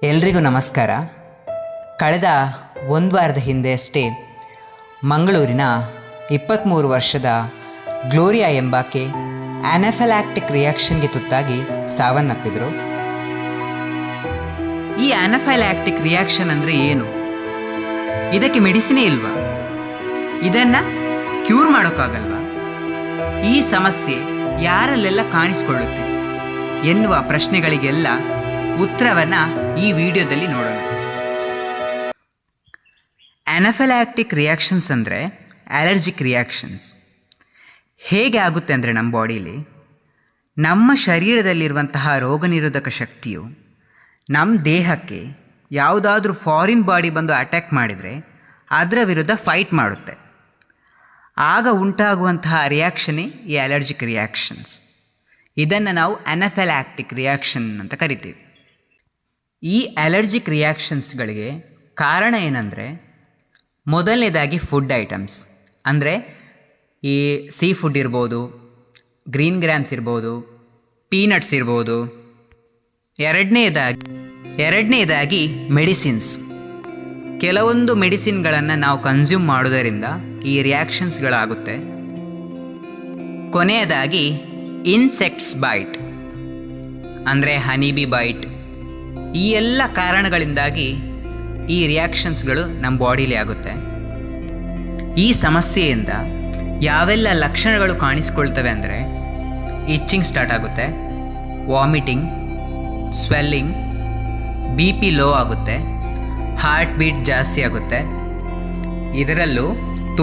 ಎಲ್ರಿಗೂ ನಮಸ್ಕಾರ. ಕಳೆದ ಒಂದು ವಾರದ ಹಿಂದೆ ಅಷ್ಟೇ ಮಂಗಳೂರಿನ 23 ವರ್ಷದ ಗ್ಲೋರಿಯಾ ಎಂಬಾಕೆ ಆನಫೈಲಾಕ್ಟಿಕ್ ರಿಯಾಕ್ಷನ್ಗೆ ತುತ್ತಾಗಿ ಸಾವನ್ನಪ್ಪಿದರು. ಈ ಆನಫೈಲಾಕ್ಟಿಕ್ ರಿಯಾಕ್ಷನ್ ಅಂದರೆ ಏನು? ಇದಕ್ಕೆ ಮೆಡಿಸಿನೇ ಇಲ್ವಾ? ಇದನ್ನು ಕ್ಯೂರ್ ಮಾಡೋಕ್ಕಾಗಲ್ವಾ? ಈ ಸಮಸ್ಯೆ ಯಾರಲ್ಲೆಲ್ಲ ಕಾಣಿಸ್ಕೊಳ್ಳುತ್ತೆ ಎನ್ನುವ ಪ್ರಶ್ನೆಗಳಿಗೆಲ್ಲ ಉತ್ತರವನ್ನು ಈ ವಿಡಿಯೋದಲ್ಲಿ ನೋಡೋಣ. ಆನಫೈಲಾಕ್ಟಿಕ್ ರಿಯಾಕ್ಷನ್ಸ್ ಅಂದರೆ ಅಲರ್ಜಿಕ್ ರಿಯಾಕ್ಷನ್ಸ್. ಹೇಗೆ ಆಗುತ್ತೆ ಅಂದರೆ ನಮ್ಮ ಬಾಡೀಲಿ ನಮ್ಮ ಶರೀರದಲ್ಲಿರುವಂತಹ ರೋಗನಿರೋಧಕ ಶಕ್ತಿಯು ನಮ್ಮ ದೇಹಕ್ಕೆ ಯಾವುದಾದ್ರೂ ಫಾರಿನ್ ಬಾಡಿ ಬಂದು ಅಟ್ಯಾಕ್ ಮಾಡಿದರೆ ಅದರ ವಿರುದ್ಧ ಫೈಟ್ ಮಾಡುತ್ತೆ. ಆಗ ಉಂಟಾಗುವಂತಹ ರಿಯಾಕ್ಷನ್ನೇ ಈ ಅಲರ್ಜಿಕ್ ರಿಯಾಕ್ಷನ್ಸ್. ಇದನ್ನು ನಾವು ಆನಫೈಲಾಕ್ಟಿಕ್ ರಿಯಾಕ್ಷನ್ ಅಂತ ಕರಿತೀವಿ. ಈ ಅಲರ್ಜಿಕ್ ರಿಯಾಕ್ಷನ್ಸ್ಗಳಿಗೆ ಕಾರಣ ಏನಂದರೆ, ಮೊದಲನೇದಾಗಿ ಫುಡ್ ಐಟಮ್ಸ್ ಅಂದರೆ ಈ ಸೀ ಫುಡ್ ಇರ್ಬೋದು, ಗ್ರೀನ್ ಗ್ರಾಮ್ಸ್ ಇರ್ಬೋದು, ಪೀನಟ್ಸ್ ಇರ್ಬೋದು. ಎರಡನೇದಾಗಿ ಮೆಡಿಸಿನ್ಸ್. ಕೆಲವೊಂದು ಮೆಡಿಸಿನ್ಗಳನ್ನು ನಾವು ಕನ್ಸ್ಯೂಮ್ ಮಾಡೋದರಿಂದ ಈ ರಿಯಾಕ್ಷನ್ಸ್ಗಳಾಗುತ್ತೆ. ಕೊನೆಯದಾಗಿ ಇನ್ಸೆಕ್ಟ್ಸ್ ಬೈಟ್ ಅಂದರೆ ಹನಿಬಿ ಬೈಟ್. ಈ ಎಲ್ಲ ಕಾರಣಗಳಿಂದಾಗಿ ಈ ರಿಯಾಕ್ಷನ್ಸ್ಗಳು ನಮ್ಮ ಬಾಡಿಲಿ ಆಗುತ್ತೆ. ಈ ಸಮಸ್ಯೆಯಿಂದ ಯಾವೆಲ್ಲ ಲಕ್ಷಣಗಳು ಕಾಣಿಸ್ಕೊಳ್ತವೆ ಅಂದರೆ, ಇಚ್ಚಿಂಗ್ ಸ್ಟಾರ್ಟ್ ಆಗುತ್ತೆ, ವಾಮಿಟಿಂಗ್, ಸ್ವೆಲ್ಲಿಂಗ್, BP ಲೋ ಆಗುತ್ತೆ, ಹಾರ್ಟ್ ಬೀಟ್ ಜಾಸ್ತಿ ಆಗುತ್ತೆ. ಇದರಲ್ಲೂ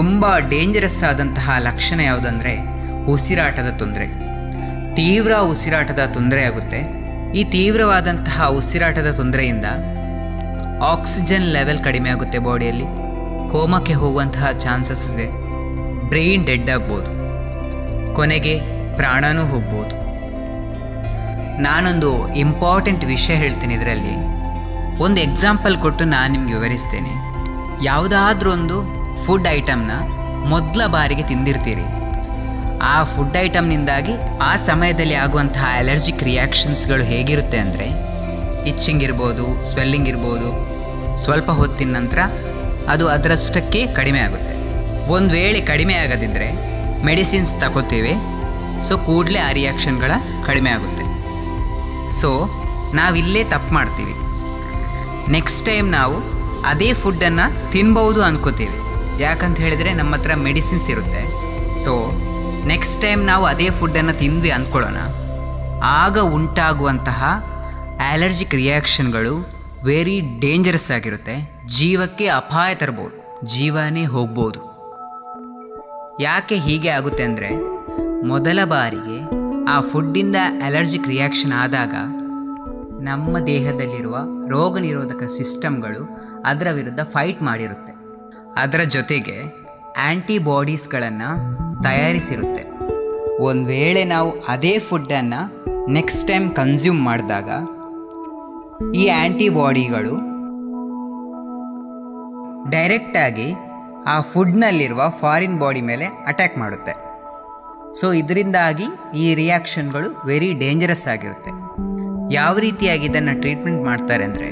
ತುಂಬ ಡೇಂಜರಸ್ ಆದಂತಹ ಲಕ್ಷಣ ಯಾವುದಂದರೆ ಉಸಿರಾಟದ ತೊಂದರೆ. ತೀವ್ರ ಉಸಿರಾಟದ ತೊಂದರೆ ಆಗುತ್ತೆ. ಈ ತೀವ್ರವಾದಂತಹ ಉಸಿರಾಟದ ತೊಂದರೆಯಿಂದ ಆಕ್ಸಿಜನ್ ಲೆವೆಲ್ ಕಡಿಮೆ ಆಗುತ್ತೆ ಬಾಡಿಯಲ್ಲಿ. ಕೋಮಕ್ಕೆ ಹೋಗುವಂತಹ ಚಾನ್ಸಸ್ ಇದೆ. ಬ್ರೈನ್ ಡೆಡ್ ಆಗ್ಬೋದು, ಕೊನೆಗೆ ಪ್ರಾಣನೂ ಹೋಗ್ಬೋದು. ನಾನೊಂದು ಇಂಪಾರ್ಟೆಂಟ್ ವಿಷಯ ಹೇಳ್ತೀನಿ. ಇದರಲ್ಲಿ ಒಂದು ಎಕ್ಸಾಂಪಲ್ ಕೊಟ್ಟು ನಾನು ನಿಮಗೆ ವಿವರಿಸ್ತೇನೆ. ಯಾವುದಾದ್ರೂ ಒಂದು ಫುಡ್ ಐಟಮ್ನ ಮೊದಲ ಬಾರಿಗೆ ತಿಂದಿರ್ತೀರಿ. ಆ ಫುಡ್ ಐಟಮ್ನಿಂದಾಗಿ ಆ ಸಮಯದಲ್ಲಿ ಆಗುವಂತಹ ಅಲರ್ಜಿಕ್ ರಿಯಾಕ್ಷನ್ಸ್ಗಳು ಹೇಗಿರುತ್ತೆ ಅಂದರೆ, ಇಚ್ಚಿಂಗ್ ಇರ್ಬೋದು, ಸ್ವೆಲ್ಲಿಂಗ್ ಇರ್ಬೋದು. ಸ್ವಲ್ಪ ಹೊತ್ತಿನ ನಂತರ ಅದು ಅದರಷ್ಟಕ್ಕೆ ಕಡಿಮೆ ಆಗುತ್ತೆ. ಒಂದು ವೇಳೆ ಕಡಿಮೆ ಆಗದಿದ್ದರೆ ಮೆಡಿಸಿನ್ಸ್ ತಗೋತೀವಿ. ಸೊ ಕೂಡಲೇ ಆ ರಿಯಾಕ್ಷನ್ಗಳ ಕಡಿಮೆ ಆಗುತ್ತೆ. ಸೊ ನಾವಿಲ್ಲೇ ತಪ್ಪು ಮಾಡ್ತೀವಿ. ನೆಕ್ಸ್ಟ್ ಟೈಮ್ ನಾವು ಅದೇ ಫುಡ್ಡನ್ನು ತಿನ್ಬೋದು ಅಂದ್ಕೋತೀವಿ. ಯಾಕಂತ ಹೇಳಿದರೆ ನಮ್ಮ ಹತ್ರ ಮೆಡಿಸಿನ್ಸ್ ಇರುತ್ತೆ. ಸೊ ನೆಕ್ಸ್ಟ್ ಟೈಮ್ ನಾವು ಅದೇ ಫುಡ್ಡನ್ನು ತಿಂದ್ವಿ ಅಂದ್ಕೊಳ್ಳೋಣ. ಆಗ ಉಂಟಾಗುವಂತಹ ಅಲರ್ಜಿಕ್ ರಿಯಾಕ್ಷನ್ಗಳು ವೆರಿ ಡೇಂಜರಸ್ ಆಗಿರುತ್ತೆ. ಜೀವಕ್ಕೆ ಅಪಾಯ ತರ್ಬೋದು, ಜೀವನೇ ಹೋಗ್ಬೋದು. ಯಾಕೆ ಹೀಗೆ ಆಗುತ್ತೆ ಅಂದರೆ, ಮೊದಲ ಬಾರಿಗೆ ಆ ಫುಡ್ಡಿಂದ ಅಲರ್ಜಿಕ್ ರಿಯಾಕ್ಷನ್ ಆದಾಗ ನಮ್ಮ ದೇಹದಲ್ಲಿರುವ ರೋಗ ನಿರೋಧಕ ಸಿಸ್ಟಮ್ಗಳು ಅದರ ವಿರುದ್ಧ ಫೈಟ್ ಮಾಡಿರುತ್ತೆ. ಅದರ ಜೊತೆಗೆ ಆ್ಯಂಟಿಬಾಡೀಸ್ಗಳನ್ನು ತಯಾರಿಸಿರುತ್ತೆ. ಒಂದು ವೇಳೆ ನಾವು ಅದೇ ಫುಡ್ಡನ್ನು ನೆಕ್ಸ್ಟ್ ಟೈಮ್ ಕನ್ಸ್ಯೂಮ್ ಮಾಡಿದಾಗ ಈ ಆ್ಯಂಟಿಬಾಡಿಗಳು ಡೈರೆಕ್ಟಾಗಿ ಆ ಫುಡ್ನಲ್ಲಿರುವ ಫಾರಿನ್ ಬಾಡಿ ಮೇಲೆ ಅಟ್ಯಾಕ್ ಮಾಡುತ್ತೆ. ಸೊ ಇದರಿಂದಾಗಿ ಈ ರಿಯಾಕ್ಷನ್ಗಳು ವೆರಿ ಡೇಂಜರಸ್ ಆಗಿರುತ್ತೆ. ಯಾವ ರೀತಿಯಾಗಿ ಇದನ್ನು ಟ್ರೀಟ್ಮೆಂಟ್ ಮಾಡ್ತಾರೆ ಅಂದರೆ,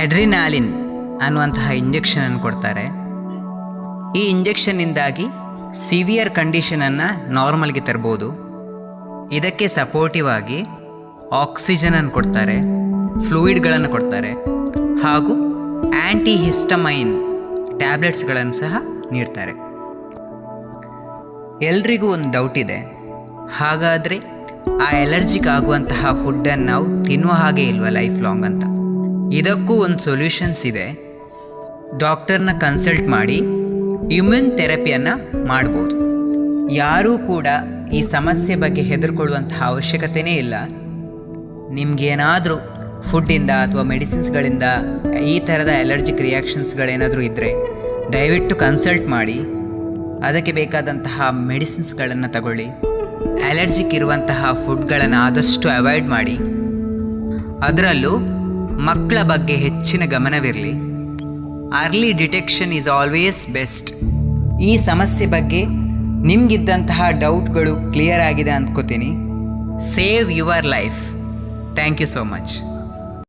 ಅಡ್ರಿನಾಲಿನ್ ಅನ್ನುವಂತಹ ಇಂಜೆಕ್ಷನನ್ನು ಕೊಡ್ತಾರೆ. ಈ ಇಂಜೆಕ್ಷನ್ನಿಂದಾಗಿ ಸಿವಿಯರ್ ಕಂಡೀಷನನ್ನು ನಾರ್ಮಲ್ಗೆ ತರ್ಬೋದು. ಇದಕ್ಕೆ ಸಪೋರ್ಟಿವ್ ಆಗಿ ಆಕ್ಸಿಜನನ್ನು ಕೊಡ್ತಾರೆ, ಫ್ಲೂಯಿಡ್ಗಳನ್ನು ಕೊಡ್ತಾರೆ, ಹಾಗೂ ಆ್ಯಂಟಿಹಿಸ್ಟಮೈನ್ ಟ್ಯಾಬ್ಲೆಟ್ಸ್ಗಳನ್ನು ಸಹ ನೀಡ್ತಾರೆ. ಎಲ್ರಿಗೂ ಒಂದು ಡೌಟ್ ಇದೆ, ಹಾಗಾದರೆ ಆ ಅಲರ್ಜಿಕ್ ಆಗುವಂತಹ ಫುಡ್ಡನ್ನು ನಾವು ತಿನ್ನುವ ಹಾಗೆ ಇಲ್ವಾ ಲೈಫ್ ಲಾಂಗ್ ಅಂತ? ಇದಕ್ಕೂ ಒಂದು ಸೊಲ್ಯೂಷನ್ಸ್ ಇದೆ. ಡಾಕ್ಟರ್ನ ಕನ್ಸಲ್ಟ್ ಮಾಡಿ ಇಮ್ಯೂನ್ ಥೆರಪಿಯನ್ನು ಮಾಡ್ಬೋದು. ಯಾರೂ ಕೂಡ ಈ ಸಮಸ್ಯೆ ಬಗ್ಗೆ ಹೆದರ್ಕೊಳ್ಳುವಂತಹ ಅವಶ್ಯಕತೆಯೇ ಇಲ್ಲ. ನಿಮಗೇನಾದರೂ ಫುಡ್ಡಿಂದ ಅಥವಾ ಮೆಡಿಸಿನ್ಸ್ಗಳಿಂದ ಈ ಥರದ ಅಲರ್ಜಿಕ್ ರಿಯಾಕ್ಷನ್ಸ್ಗಳೇನಾದರೂ ಇದ್ದರೆ ದಯವಿಟ್ಟು ಕನ್ಸಲ್ಟ್ ಮಾಡಿ ಅದಕ್ಕೆ ಬೇಕಾದಂತಹ ಮೆಡಿಸಿನ್ಸ್ಗಳನ್ನು ತಗೊಳ್ಳಿ. ಅಲರ್ಜಿಕ್ ಇರುವಂತಹ ಫುಡ್ಗಳನ್ನು ಆದಷ್ಟು ಅವಾಯ್ಡ್ ಮಾಡಿ. ಅದರಲ್ಲೂ ಮಕ್ಕಳ ಬಗ್ಗೆ ಹೆಚ್ಚಿನ ಗಮನವಿರಲಿ. Early detection is always best. ಈ ಸಮಸ್ಯೆ ಬಗ್ಗೆ ನಿಮಗಿದ್ದಂತಹ ಡೌಟ್ಗಳು ಕ್ಲಿಯರ್ ಆಗಿದೆ ಅಂದ್ಕೋತೀನಿ. Save your life. Thank you so much.